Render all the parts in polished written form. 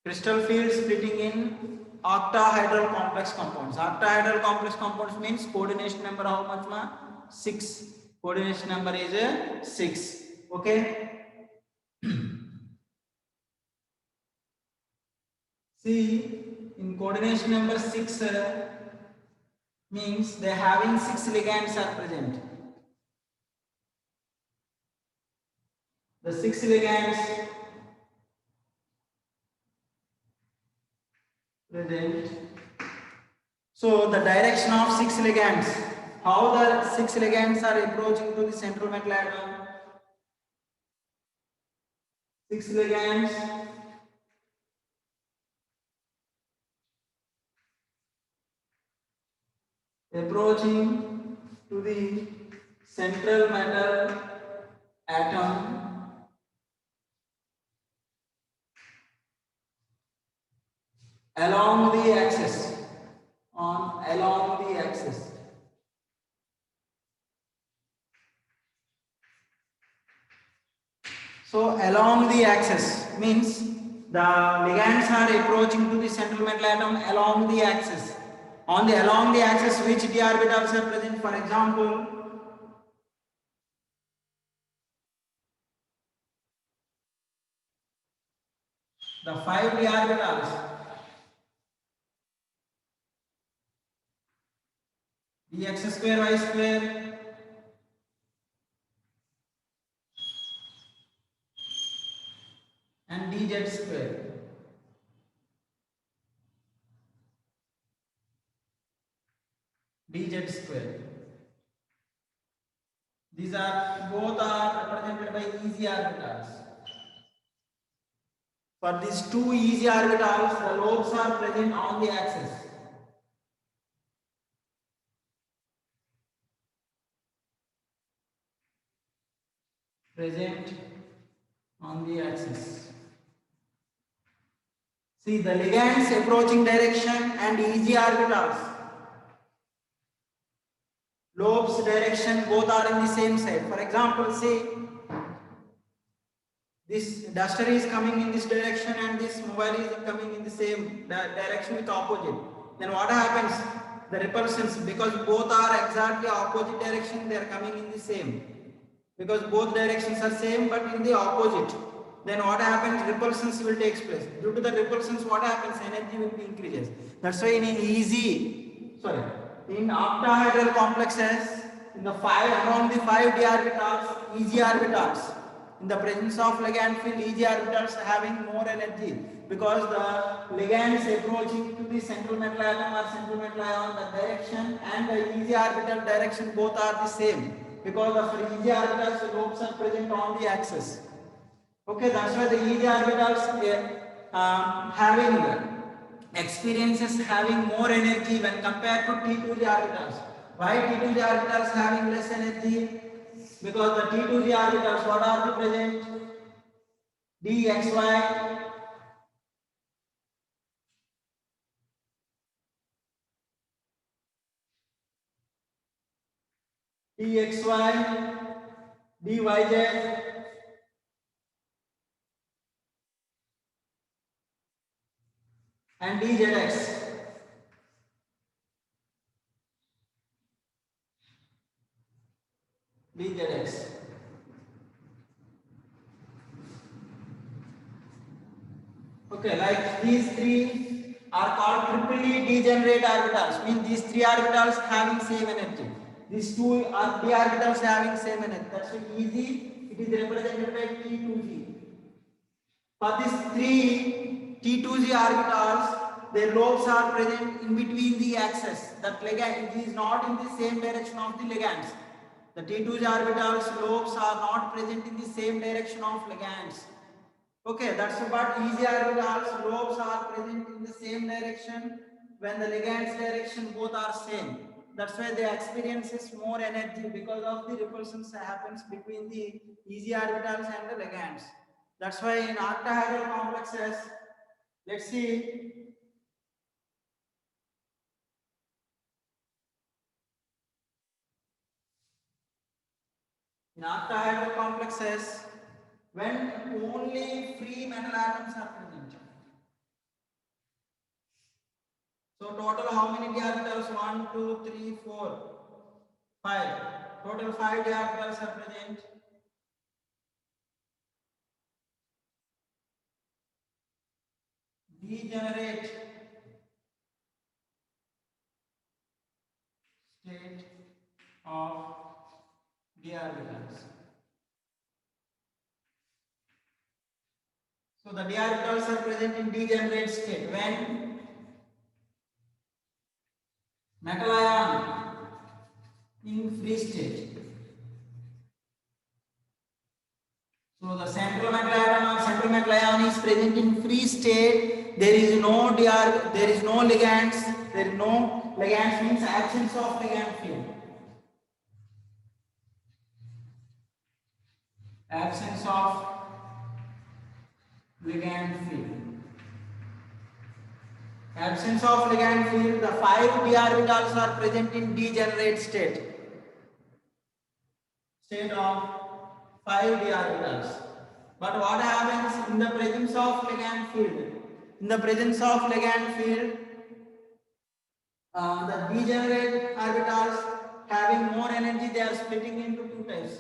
Crystal field splitting in octahedral complex compounds. Octahedral complex compounds means coordination number how much ma? 6. Coordination number is 6. Okay. See, in coordination number 6 means they having 6 ligands are present. The 6 ligands present. So the direction of 6 ligands, how the 6 ligands are approaching to the central metal atom. 6 ligands approaching to the central metal atom along the axis, along the axis. So along the axis means the ligands are approaching to the central metal atom along the axis. Along the axis, which d orbitals are present? For example, the 5 d orbitals, dx square y square and dz square. dz square. These are both are represented by easy orbitals. For these two easy orbitals, the lobes are present on the axis. Present on the axis. See the ligands approaching direction and easy orbitals. Lobes direction both are in the same side. For example, see this duster is coming in this direction and this mobile is coming in the same direction with opposite. Then what happens? The repulsions, because both are exactly opposite direction, they are coming in the same. Because both directions are same but in the opposite. Then what happens? Repulsions will take place. Due to the repulsions, what happens? Energy will be increases. That's why in octahedral complexes, in the around the 5 d orbitals, easy orbitals, in the presence of ligand field, easy orbitals having more energy because the ligands approaching to the central metal atom or central metal ion, the direction and the easy orbital direction both are the same because the easy orbitals the lobes are present on the axis. Okay, that's why the easy orbitals having experiences having more energy when compared to T2G orbitals. Why T2G orbitals having less energy? Because the T2G orbitals, what are the present? dxy, dxy, dyz, and dzx. dzx. Okay, like these three are called triply degenerate orbitals. Means these three orbitals having same energy. These two are d orbitals having same energy. That's why easy. It is represented by T2G. For these three T2G orbitals, their lobes are present in between the axes. That ligand it is not in the same direction of the ligands. The T2G orbitals lobes are not present in the same direction of ligands. Okay, that's what easy orbitals lobes are present in the same direction when the ligands direction both are same. That's why they experiences more energy because of the repulsions happens between the easy orbitals and the ligands. That's why in octahedral complexes, let's see, in octahedral complexes, when only free metal atoms are present, So total how many d orbitals? 1, 2, 3, 4, 5. Total 5 d orbitals are present. Degenerate state of d orbitals. So the d orbitals are present in degenerate state when metal ion in free state. So the central metal ion is present in free state. There is no there is no ligands. There is no ligands means absence of ligand field. Absence of ligand field. Absence of ligand field. The 5 d orbitals are present in degenerate state. State of 5 d orbitals. But what happens in the presence of ligand field? In the presence of ligand field, the degenerate orbitals having more energy, they are splitting into two types.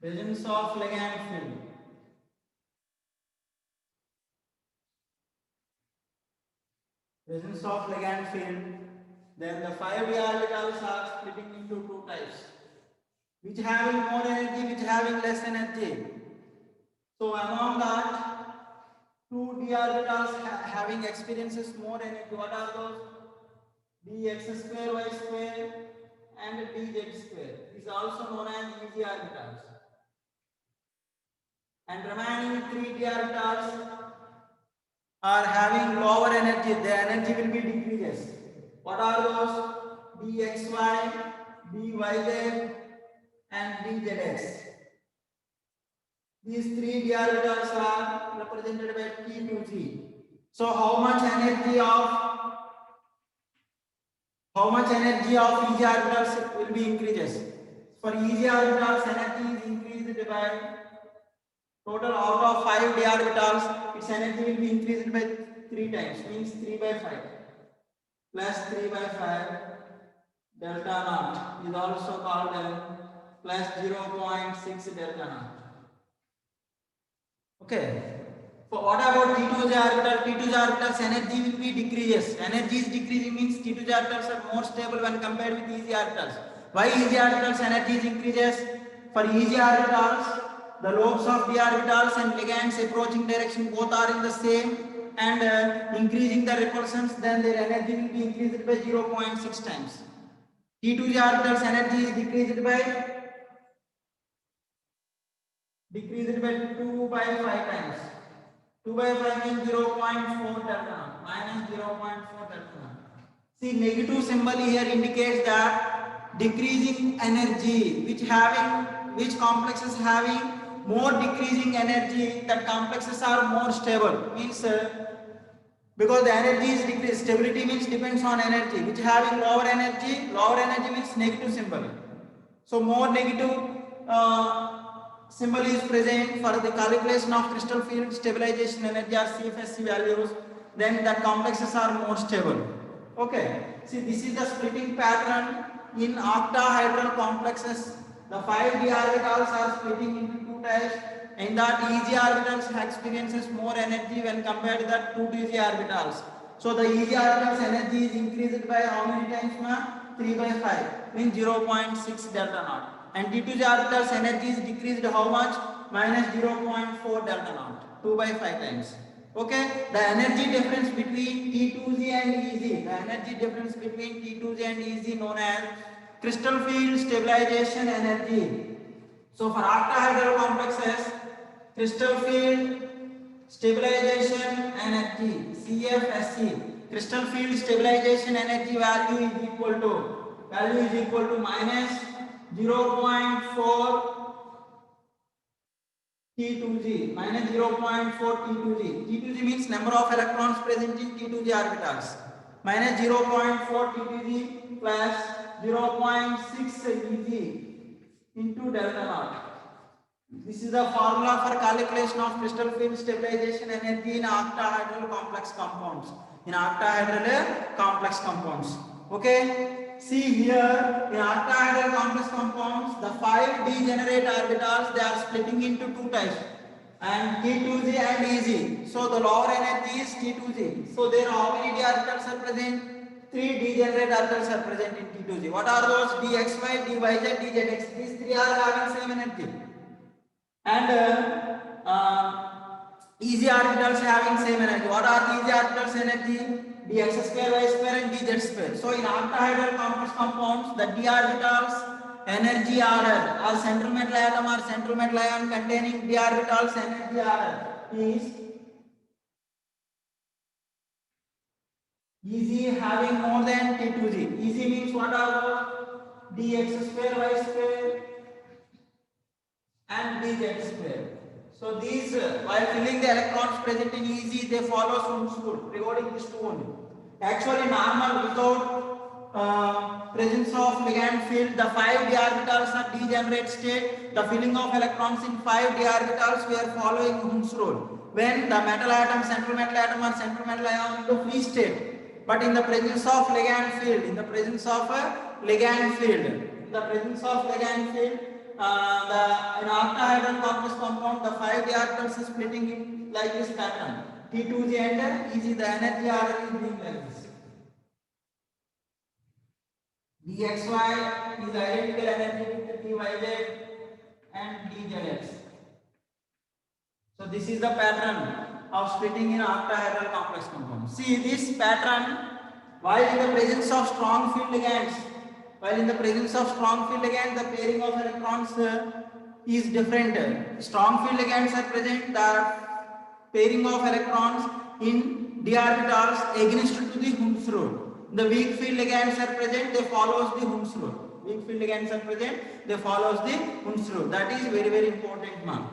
Presence of ligand field. Presence of ligand field, then the 5 d orbitals are splitting into two types, which having more energy, which having less energy. So among that, 2 d orbitals having experiences more energy. What are those? Dx square y square and dz square is also known as easy orbitals. And remaining 3 d orbitals are having lower energy. The energy will be decreases. What are those? dxy, dyz and dzx. These 3 d orbitals are represented by T2G. So how much energy of easy orbitals will be increases? For easy orbitals, energy is increased by total out of 5 d orbitals, its energy will be increased by 3 times, means 3 by 5 plus 3 by 5 delta naught is also called plus 0.6 delta naught. Okay. So what about T2J orbital? T2J orbital's energy will be decreases. Energy is decreasing means T2J orbitals are more stable when compared with easy orbitals. Why easy orbitals energy is increases? For easy orbitals, the lobes of d orbitals and ligands approaching direction both are in the same and increasing the repulsions, then their energy will be increased by 0.6 times. T2J orbitals energy is decreased by 2 by 5 times. 2 by 5 means 0.4 delta naught minus 0.4 delta naught. See, negative symbol here indicates that decreasing energy, which complexes having more decreasing energy, that complexes are more stable. Means because the energy is decreased, stability means depends on energy, which having lower energy means negative symbol. So more negative symbol is present for the calculation of crystal field stabilization energy or CFSC values, then the complexes are more stable. Okay, see, this is the splitting pattern in octahedral complexes. The 5 d orbitals are splitting into two types. In that, easy orbitals experiences more energy when compared to the 2 d orbitals. So the easy orbitals energy is increased by how many times, ma? 3 by 5 means 0.6 delta naught. And T2J orbitals energy is decreased how much? Minus 0.4 delta naught, 2 by 5 times. Okay, the energy difference between T2G and EZ, the energy difference between T2G and EZ known as crystal field stabilization energy. So for octahedral complexes, crystal field stabilization energy, CFSE, crystal field stabilization energy value is equal to minus 0.4 T2G, minus 0.4 T2G. T2G means number of electrons present in T2G orbitals. Minus 0.4 T2G plus 0.6 EG. into delta naught. This is the formula for calculation of crystal field stabilization energy in octahedral complex compounds. In octahedral complex compounds. Okay. See here, in octahedral complex compounds, the 5 degenerate orbitals, they are splitting into two types, and T2Z and EZ. So the lower energy is T2Z. So there how many d orbitals are present? 3 degenerate orbitals are present in T2Z. What are those? dxy, dyz, dzx. These three are having same energy. And easy orbitals having same energy. What are the easy orbitals energy? dx square, y square and dz square. So in octahedral complex compounds, the d orbitals energy order or central metal atom or central metal ion containing d orbitals energy order is Eg having more than T2Z. Eg means what are those? dx square, y square and dz square. So these, while filling the electrons present in EZ, they follow Sund's rule regarding this two only. Actually, normal without presence of ligand field, the 5 d orbitals are degenerate state. The filling of electrons in 5 d orbitals, we are following Hund's rule. When the metal atom, central metal atom or central metal ion into free state, but in the presence of ligand field, in the presence of a ligand field, in the presence of ligand field, in octahedral complex compound, the 5 d orbitals is splitting in like this pattern. T2Z and EZ, the energy order is being like this. dxy is identical energy with dyz and dzx. So this is the pattern of splitting in octahedral complex compound. See this pattern, while in the presence of strong field ligands, the pairing of electrons is different. Strong field ligands are present, the pairing of electrons in d orbitals against to the Hund's rule. The weak field ligands are present, they follows the Hund's rule. Weak field ligands are present, they follows the Hund's rule. That is very, very important, man.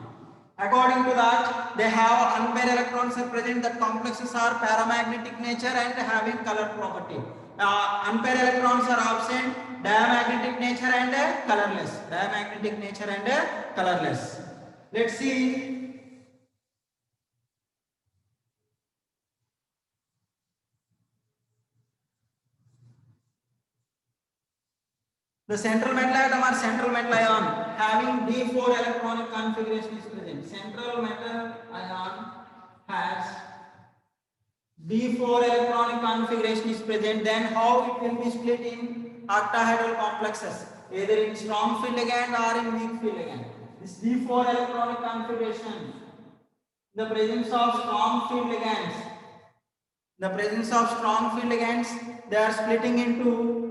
According to that, they have unpaired electrons are present, that complexes are paramagnetic nature and having color property. Unpaired electrons are absent, diamagnetic nature and colorless. Diamagnetic nature and colorless. Let's see. The central metal atom or central metal ion having D4 electronic configuration is present. Central metal ion has D4 electronic configuration is present. Then how it will be split in octahedral complexes? Either in strong field ligand or in weak field ligand. This D4 electronic configuration, the presence of strong field ligands, they are splitting into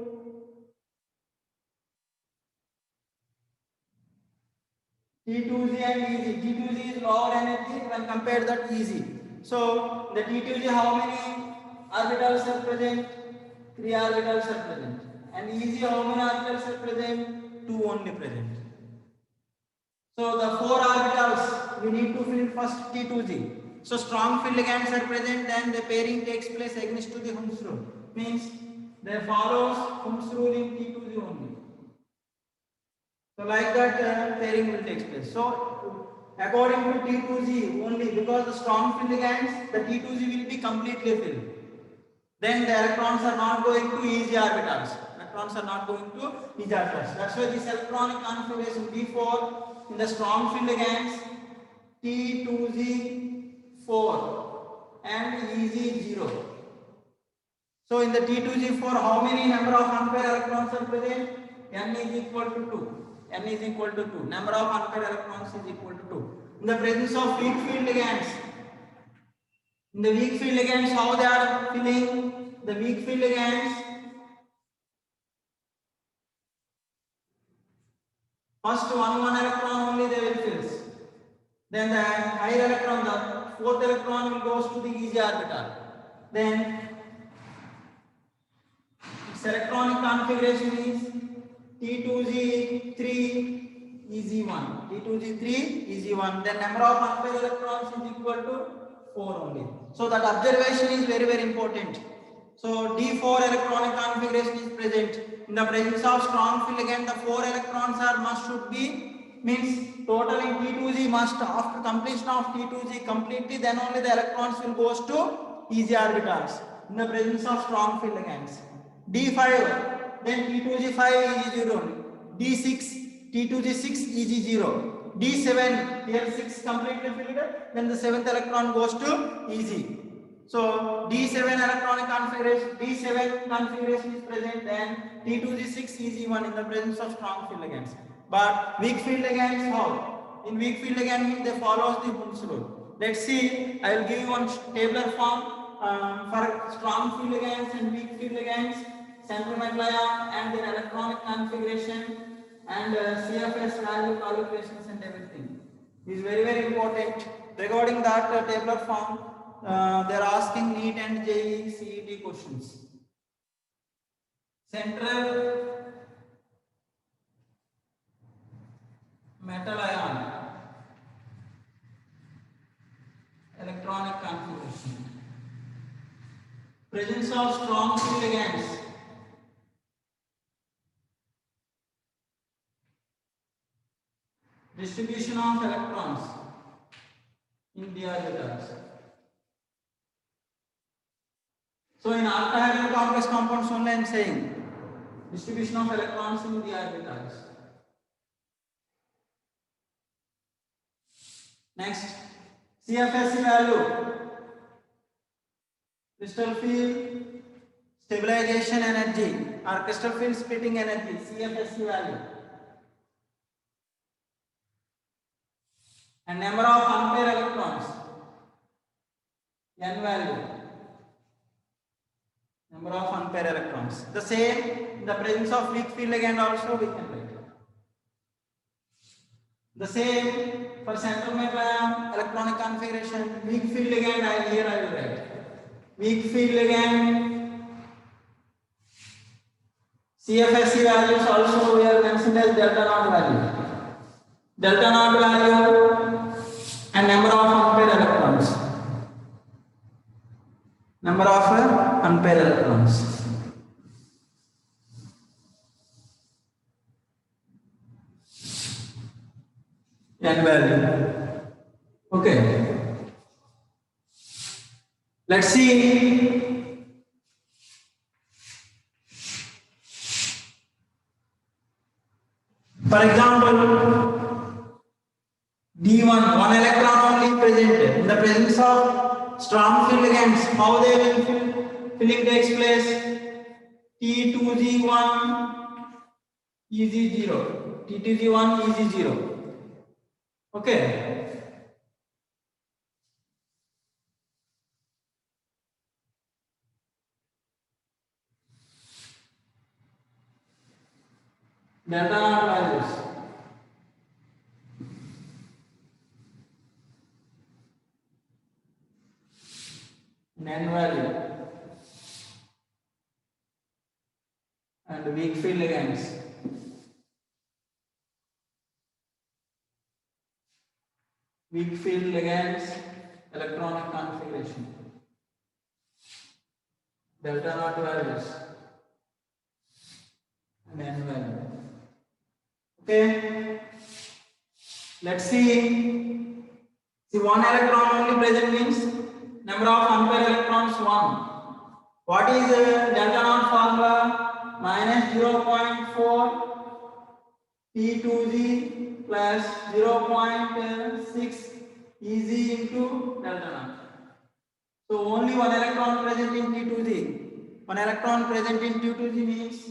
T2Z and EZ. T2Z is lower energy when compared to EZ. So the T2Z, how many orbitals are present? 3 orbitals are present. And EZ, how many orbitals are present? 2 only present. So the 4 orbitals we need to fill first T2Z. So strong field ligands are present, then the pairing takes place against to the Hund's rule. Means they follows Hund's rule in T2Z only. So like that pairing will take place. So according to T2Z only, because the strong field ligands, the T2Z will be completely filled. Then the electrons are not going to EZ orbitals. That's why this electronic configuration D4 in the strong field ligands, T2Z 4 and EZ 0. So in the T2Z4, how many number of unpaired electrons are present? N is equal to 2. N is equal to 2. Number of unpaired electrons is equal to 2. In the presence of weak field ligands, how they are filling? The weak field ligands, first one electron only they will fill. Then the higher electron, the fourth electron will goes to the EZ orbital. Then its electronic configuration is T2Z 3 EZ1. T2Z 3 EZ1. Then number of unpaired electrons is equal to 4 only. So that observation is very, very important. So D4 electronic configuration is present. In the presence of strong field ligand, the 4 electrons are must should be, means total in T2Z must, after completion of T2Z completely, then only the electrons will goes to easy orbitals in the presence of strong field ligands. D5, then T2Z5 EG0, D6 T2Z6 EG0, D7 here 6 completely filled, then the 7th electron goes to EG. So D7 electronic configuration, D7 configuration is present, then T2G6 EG1 in the presence of strong field ligands. But weak field ligands, how? In weak field ligand they follows the Hund's rule. Let's see. I will give you one tabular form for strong field ligands and weak field ligands, central metal ion, and their electronic configuration and CFS value calculations and everything. It is very important. Regarding that tabular form, they are asking NEET and JEE CET questions. Central metal ion electronic configuration. Presence of strong field ligands. Distribution of electrons in the orbitals. So in octahedral complex compounds only I am saying distribution of electrons in the orbitals. Next, CFSE value, crystal field stabilization energy or crystal field splitting energy, CFSE value, and number of unpaired electrons, N value, number of unpaired electrons. The same in the presence of weak field ligand also we can write. The same for central metal ion electronic configuration, weak field ligand here I will write. Weak field ligand CFSE values also we are mentioned as delta naught value. Delta naught value and number of unpaired electrons. Number of unpaired electrons. N value. Okay. Let's see. For example, D1, one electron only present in the presence of strong field ligands. How they will filling takes place? T2G1 EG0. T2G1 EG0. Okay. Delta naught values. N value and weak field ligands. Weak field ligands electronic configuration. Delta naught values and N value. Okay. Let's see. See, one electron only present means number of unpaired electrons 1. What is delta naught formula? Minus 0.4 T2Z plus 0.6 EZ into delta naught. So only one electron present in T2Z. One electron present in T2Z means,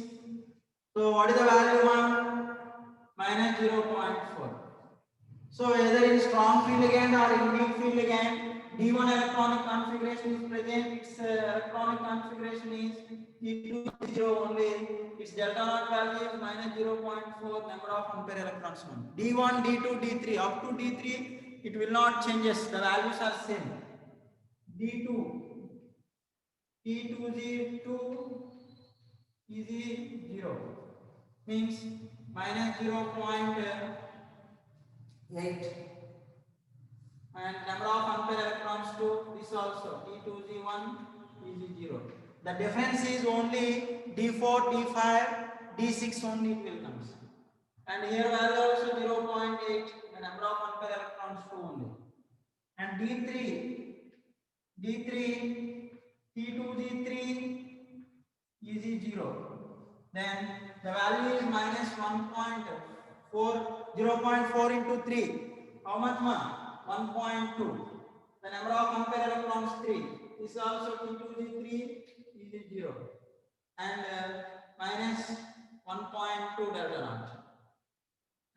so what is the value now? Minus 0.4. So either in strong field ligand or in weak field ligand, D1 electronic configuration is present. Its electronic configuration is T2 only. Its delta naught value is minus 0.4. Number of unpaired electrons 1. D1, D2, D3 up to D3 it will not changes. The values are same. D2, T2Z2 is 0 means minus 0.8 and number of unpaired electrons 2. This also T2Z1 is 0. The difference is only D4, D5, D6 only it will come. And here value also 0.8, the number of unpaired electrons 2 only. And D3, T2, D3, EZ0. Then the value is minus 1.4, 0.4 into 3. How much more? 1.2. The number of unpaired electrons 3. This is also T2, D3, EZ0. And minus 1.2 delta naught.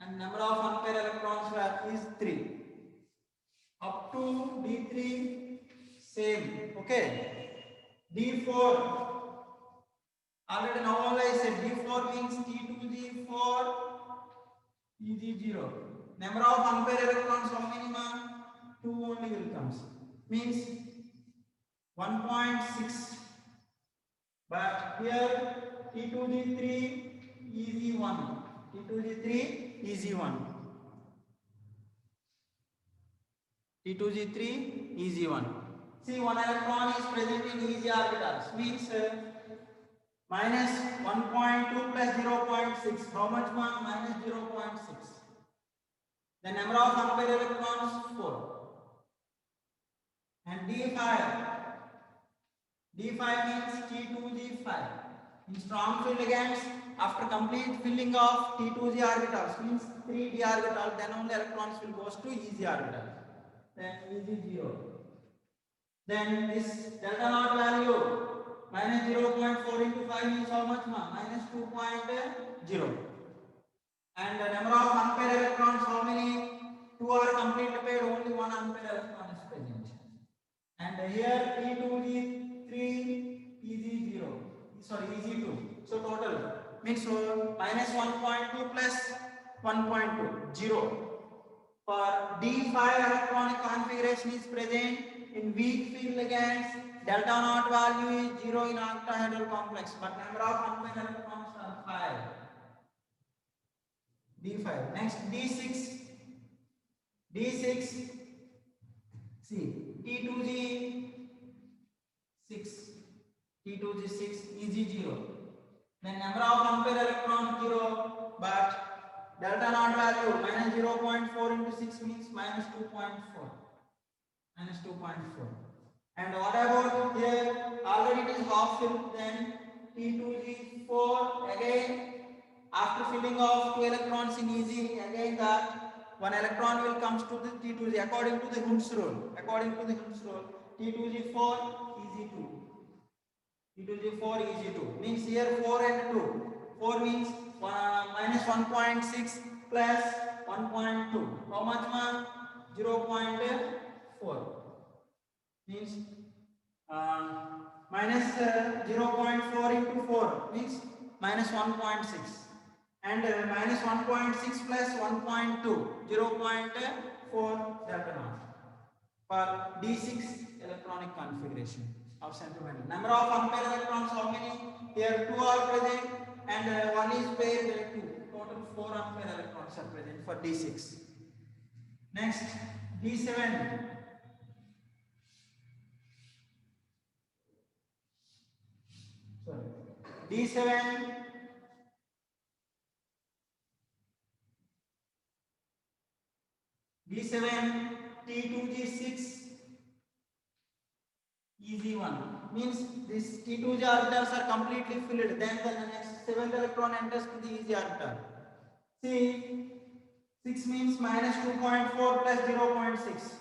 And number of unpaired electrons is 3. Up to D3 same. Okay. D4 already now I said D4 means T2G4 EG0. Number of unpaired electrons how many ma? 2 only will comes. Means 1.6. But here T2G3 EZ1. T2G3 EZ1. T2G3 EZ1. See, one electron is present in EZ orbitals. Means minus 1.2 plus 0.6. How much more? Minus 0.6. The number of unpaired electrons 4. And D5. D5 means T2G5. In strong field ligands, after complete filling of T2G orbitals means 3D orbital, then only electrons will go to EZ orbital. Then EZ0. Then this delta naught value minus 0.4 into 5 means how much? Minus 2.0. And the number of unpaired electrons, how many? 2 are completely paired, only one unpaired electron is present. And here T2G3 EZ0. Sorry, EZ2. So total means minus 1.2 plus 1.2, 0. For D5 electronic configuration is present in weak field ligands, delta naught value is 0 in octahedral complex, but number of unpaired electrons are 5. D5. Next D6. D6. See T2G6. T2G6 EZ0. Then number of unpaired electrons 0, but delta naught value minus 0.4 into 6 means minus 2.4. Minus 2.4. And what about here? Already it is half filled. Then T2G4 again. After filling of 2 electrons in EZ, again that 1 electron will comes to the T2G according to the Hund's rule. According to the Hund's rule, T2G4 EZ2. T2G4 EZ2 means here 4 and 2. 4 means minus 1.6 plus 1.2. How much ma? 0.4. Means minus 0.4 into 4 means minus 1.6. And minus 1.6 plus 1.2, 0.4 delta naught for D6 electronic configuration of central bundle. Number of unpaired electrons, how many? Here 2 are present and 1 is paired, there 2. Total 4 unpaired electrons are present for D6. Next, D7. Sorry. D7. D7 T2G6 EZ1 means this T2G orbitals are completely filled. Then the next 7th electron enters to the EZ orbital. See, 6 means minus 2.4 plus 0.6.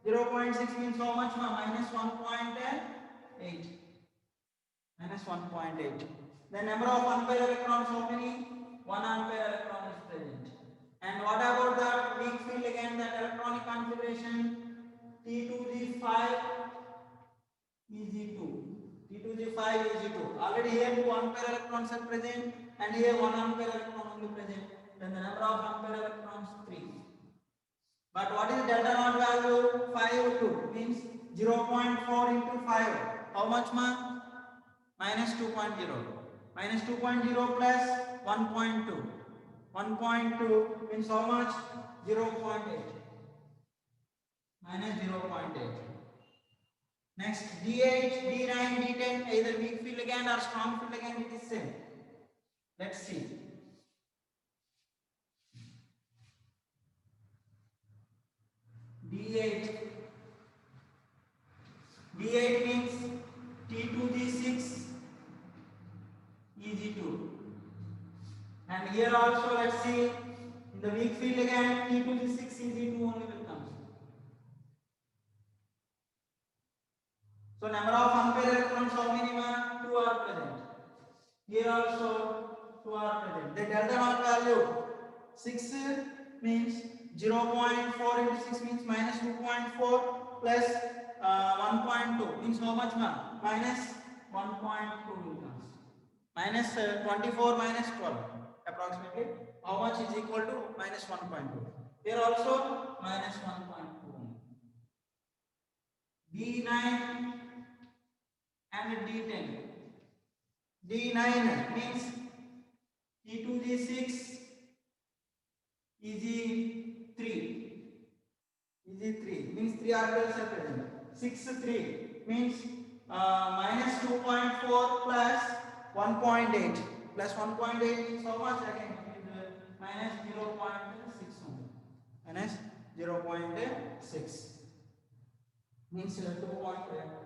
0.6 means how much? Minus 1.8. Minus 1.8. The number of unpaired electrons, how many? 1 unpaired electron is present. And what about that weak field again, that electronic configuration? T2G5 EZ2. T2G5 EZ2. Already here 2 unpaired electrons are present and here 1 unpaired electron only present. Then the number of unpaired electrons 3. But what is delta naught value? 5 2 means 0.4 into 5. How much ma? Minus 2.0. Minus 2.0 plus 1.2. 1.2 means how much? 0.8. Minus 0.8. Next, D8, D9, D10, either weak field ligand or strong field ligand, it is same. Let's see. D8. D8 means T2G6 Eg2. And here also let's see, in the weak field ligand T2G6 Eg2 only will come. So number of unpaired electrons, how many? 2 are present. Here also 2 are present. The delta knot value 6 means 0.4 into 6 means minus 2.4 plus 1.2 means how much, man? Minus 1.2 will come. Minus 24 minus 12 approximately. How much is equal to minus 1.2? Here also minus 1.2. D9 and D10. D9 means T2G6 Eg3. Eg3 means 3 orbitals are present. 6 3 means minus 2.4 plus 1.8 plus 1.8 means how much again? Minus 0.6 only. Minus 0.6 means 2.5.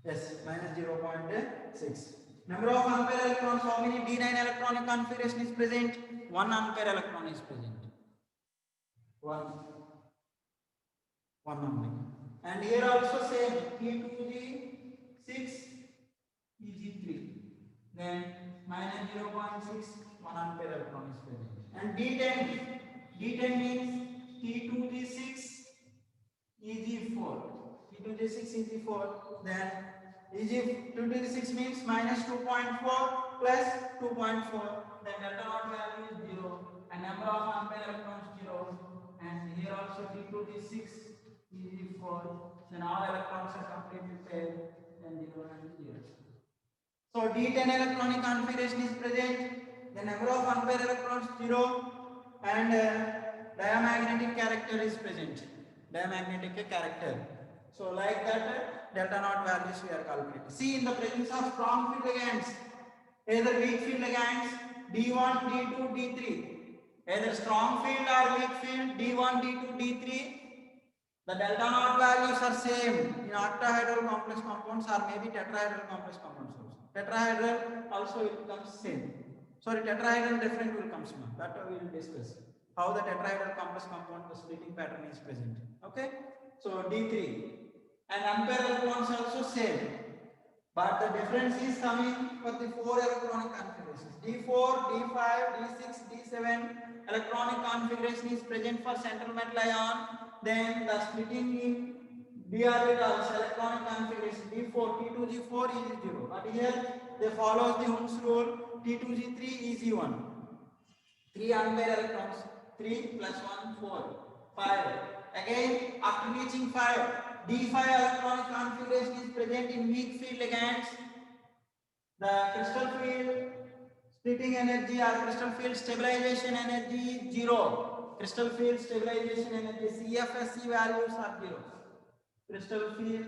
Yes, minus 0.6. Number of unpaired electrons, how many? D9 electronic configuration is present? 1 unpaired electron is present. One only. And here also same, T2G6 Eg3. Then minus 0.6, 1 ampere electron is present. And D10 means T2G6 Eg4. T2G6 Eg4. Then Eg2G6 means minus 2.4 plus 2.4. Then delta knot value is 0. And number of ampere electrons 0. And here also T2G6 Eg4. Then all electrons are completely paired. Then 0 and 0. So D10 electronic configuration is present. The number of unpaired electrons 0 and diamagnetic character is present. Diamagnetic character. So like that delta knot values we are calculating. See, in the presence of strong field ligands, either weak field ligands D1, D2, D3, either strong field or weak field D1, D2, D3. The delta knot values are same in octahedral complex compounds or maybe tetrahedral complex compounds also. Tetrahedral also will become same. Sorry, tetrahedral different will come small. That we will discuss. How the tetrahedral complex compound the splitting pattern is present. Okay. So D3 and unpaired electrons also same. But the difference is coming for the 4 electronic configurations. D4, D5, D6, D7 electronic configuration is present for central metal ion. Then the splitting in d orbitals electronic configuration D4, T2G4 is 0. But here they follow the Hund's rule. T2G3 is 1. 3 unpaired electrons. 3 plus 1, 4. 5. Again, after reaching 5, D5 electronic configuration is present in weak field ligands. The crystal field splitting energy or crystal field stabilization energy is 0. Crystal field stabilization energy CFSE values are 0. Crystal field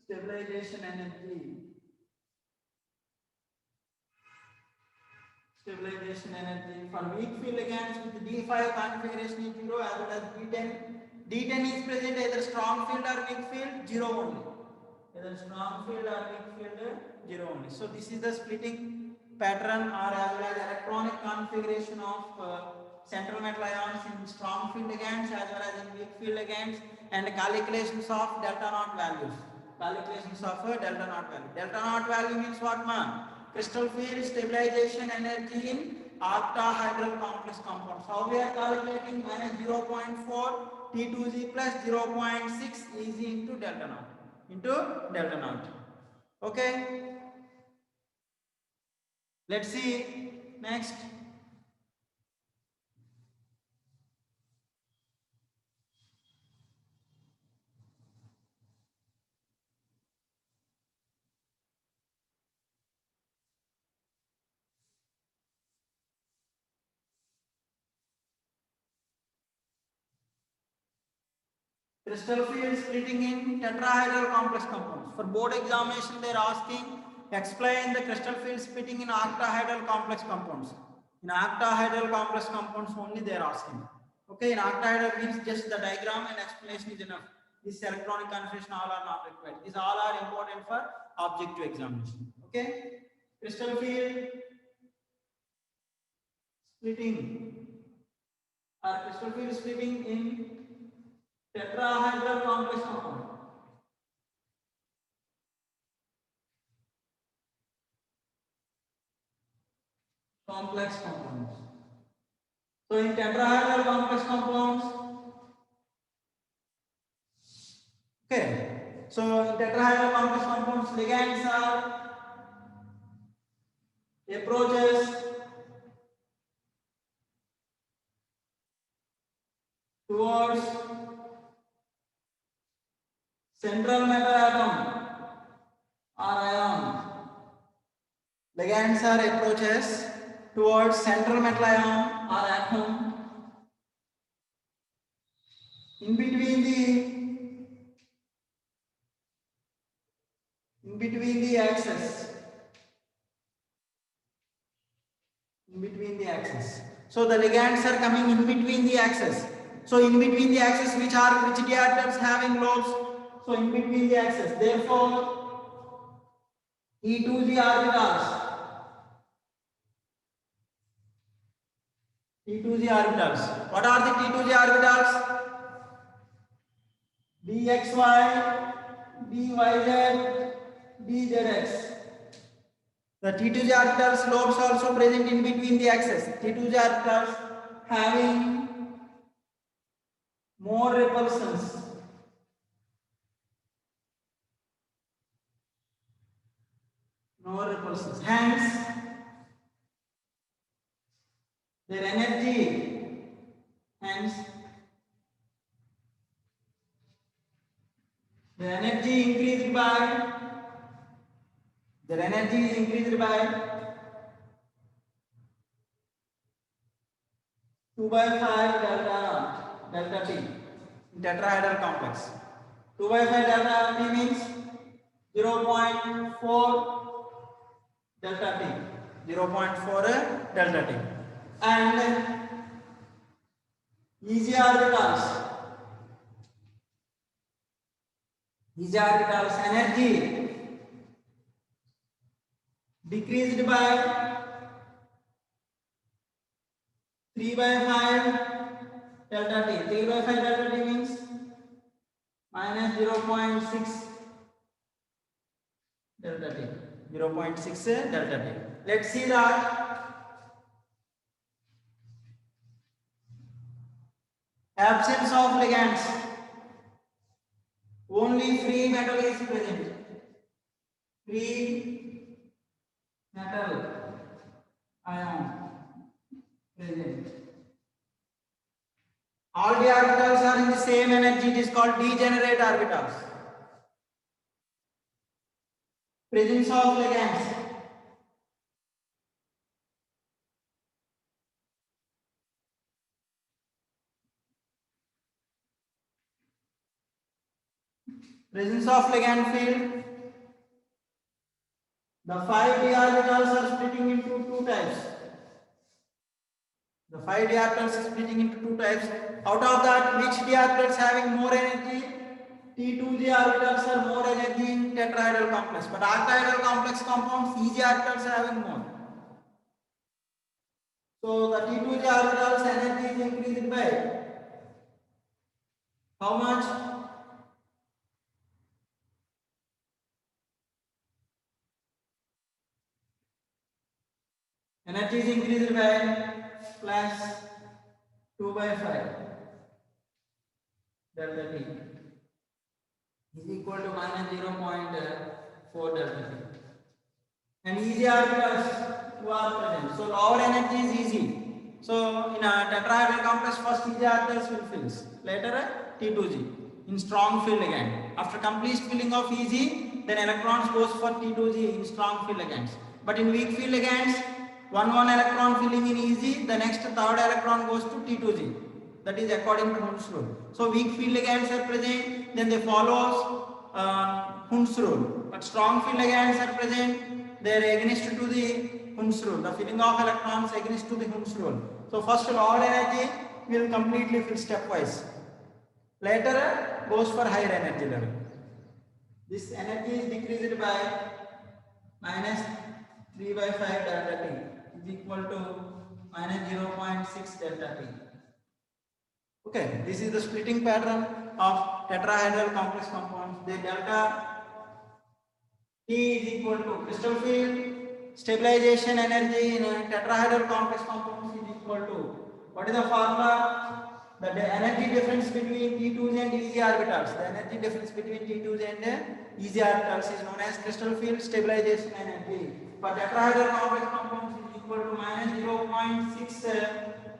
stabilization energy. Stabilization energy for weak field ligands with D5 configuration is 0 as well as D10. D10 is present either strong field or weak field, 0 only. Either strong field or weak field, 0 only. So this is the splitting pattern or as well as electronic configuration of central metal ions in strong field ligands as well as in weak field ligands, and calculations of delta knot values. Calculations of delta knot value. Delta knot value means what, man? Crystal field stabilization energy in octahedral complex compounds. How we are calculating? Minus 0.4 T2G plus 0.6 Eg into delta knot. Into delta knot. Okay. Let's see next. Crystal field splitting in tetrahedral complex compounds. For board examination, they are asking, explain the crystal field splitting in octahedral complex compounds. In octahedral complex compounds only they are asking. Okay, in octahedral means just the diagram and explanation is enough. This electronic configuration all are not required. These all are important for objective examination. Okay, crystal field splitting or crystal field splitting in tetrahedral complex compound. Complex compounds. So in tetrahedral complex compounds, okay. So in tetrahedral complex compounds, ligands are approaches towards central metal atom or ion. Ligands are approaches towards central metal ion or atom in between the axis. In between the axis. So the ligands are coming in between the axis. So in between the axis, which d atoms having lobes? So in between the axis. Therefore, E2G orbitals. T2G orbitals. What are the T2G orbitals? dxy, dyz, dzx. The T2G orbitals lobes also present in between the axis. T2G orbitals having more repulsions. More repulsions. Hence, their energy, increased by, their energy is increased by 2 by 5 delta T in tetrahedral complex. 2 by 5 delta T means 0.4 delta T. 0.4 delta T. And easy orbitals. Easy orbitals energy decreased by 3 by 5 delta T. 3 by 5 delta T means minus 0.6 delta T. 0.6 delta T. Let's see that absence of ligands. Only free metal is present. Free metal ion present. All the orbitals are in the same energy. It is called degenerate orbitals. Presence of ligands. Presence of ligand field. The 5d orbitals are splitting into two types. The 5d orbitals are splitting into two types. Out of that, which d orbitals having more energy? T2g orbitals are more energy in tetrahedral complex, but octahedral complex compounds, easy orbitals are having more. So the T2g orbitals energy is increased by how much? Energy is increased by plus 2 by 5 delta T is equal to minus 0.4 delta T. And easy orbitals who are present. So our energy is easy. So in a tetrahedral complex, first easy orbitals will fill. Later T2G in strong field again. After complete filling of easy, then electrons goes for T2G in strong field ligands. But in weak field ligands, one electron filling in easy, the next third electron goes to T2G. That is according to Hund's rule. So weak field ligands are present, then they follows Hund's rule. But strong field ligands are present, they are against to the Hund's rule. The filling of electrons against to the Hund's rule. So first lower energy will completely fill stepwise. Later goes for higher energy level. This energy is decreased by minus 3 by 5 delta T is equal to minus 0.6 delta T. Okay, this is the splitting pattern of tetrahedral complex compounds. The delta T is equal to crystal field stabilization energy in a tetrahedral complex compounds is equal to, what is the formula? The energy difference between T2s and EZ orbitals. The energy difference between T2s and EZ orbitals is known as crystal field stabilization energy. For tetrahedral complex compounds is equal to minus 0.6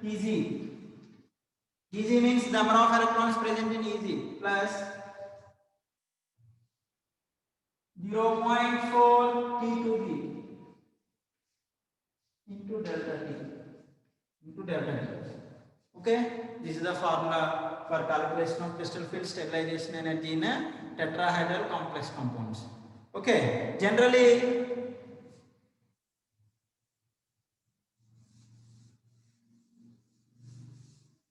EZ. EZ means number of electrons present in EZ plus 0.4 T2B into delta T. Okay, this is the formula for calculation of crystal field stabilization energy in a tetrahedral complex compounds. Okay, generally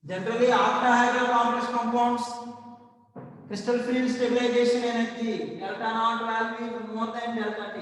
octahedral complex compounds crystal field stabilization energy delta naught value is more than delta T.